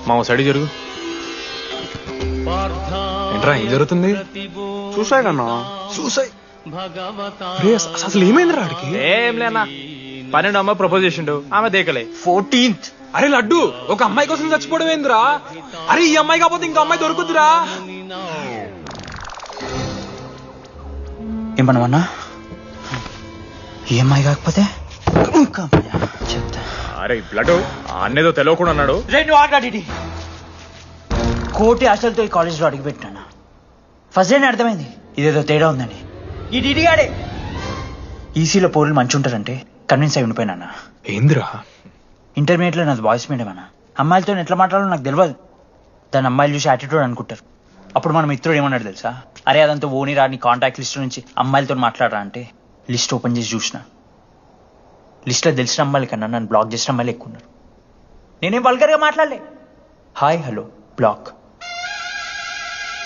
మా సైడ్ జరుగు. ఏంట్రా ఏం జరుగుతుంది? చూసాయి కన్నా చూసాయి. అసలు ఏమైందిరా ఆడికి? ఏం లేనా 12 అమ్మాయి ప్రపోజ్ చేసిండు, ఆమె దేకలే. 14th. అరే లడ్డు, ఒక అమ్మాయి కోసం చచ్చిపోవడం ఏందిరా? అరే ఈ అమ్మాయి కాకపోతే ఇంకో అమ్మాయి దొరుకుతురా? ఏమన్నా ఈ అమ్మాయి కాకపోతే ఇంకా చెప్తా. అరే బ్లడ్ అన్నేదో తెలియకుండా అన్నాడు. రెండు ఆగాడి కోటి ఆశలతో ఈ కాలేజ్లో అడిగిపెట్టాను. ఫస్ట్ డే అర్థమైంది ఇదేదో తేడా ఉందని. ఈ డిడిగాడే ఈసీలో పౌరులు మంచి ఉంటారంటే కన్విన్స్ అయి ఉండిపోయినా. ఏందిరా? ఇంటర్మీడియట్లో నాది బాయ్స్ మీడియం అన్న. అమ్మాయిలతో ఎట్లా మాట్లాడాలో నాకు తెలియదు. దాని అమ్మాయిలు చూసి యాటిట్యూడ్ అనుకుంటారు. అప్పుడు మన మిత్రుడు ఏమన్నాడు తెలుసా? అరే అదంతా ఓని రా, నీ కాంటాక్ట్ లిస్ట్ నుంచి అమ్మాయిలతో మాట్లాడరా అంటే లిస్ట్ ఓపెన్ చేసి చూసిన. లిస్ట్లో తెలిసిన అమ్మాయిల కన్నా నన్ను బ్లాక్ చేసిన అమ్మాయిలు ఎక్కువ ఉన్నారు. నేనేం వల్గర్గా మాట్లాడలే. Hi hello block.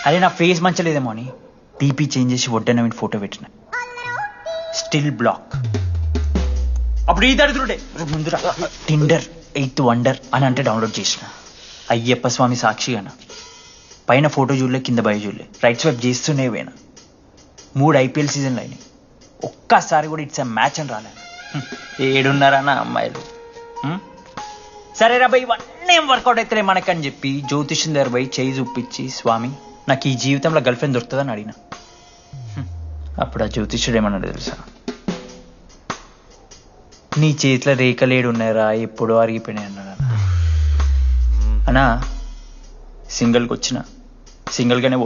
అరే నా ఫేస్ మంచలేదేమో అని డీపీ చేంజ్ చేసి వడ్డన ఫోటో పెట్టిన. Still block. అప్పుడు ఈ దరిద్రుడే ముందురా టిండర్ 8th వండర్ అని అంటే డౌన్లోడ్ చేసిన. అయ్యప్ప స్వామి సాక్షి అన్న. పైన ఫోటో చూడలే, కింద బయ చూడలే, రైట్ స్వైప్ చేస్తూనే పోయినా. 3 IPL సీజన్లు అయినాయి, ఒక్కసారి కూడా ఇట్స్ మ్యాచ్ అని రాలేదు. 7 అమ్మాయిలు. సరే రా భయ్, ఇవన్నీ ఏం వర్కౌట్ అవుతాయి మనకని చెప్పి జ్యోతిష్యం దగ్గర పోయి చేయి చూపించి, స్వామి నాకు ఈ జీవితంలో గర్ల్ ఫ్రెండ్ దొరుకుతుందని అడిగిన. అప్పుడు ఆ జ్యోతిష్యుడు ఏమన్నాడు తెలుసా? నీ చేతిలో రేఖలేడు ఉన్నాయరా, ఎప్పుడో అరిగిపోయినాయి అన్నాడు. అన్నా సింగిల్కి వచ్చిన సింగిల్గానే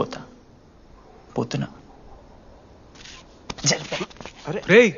పోతున్నా. రేయ్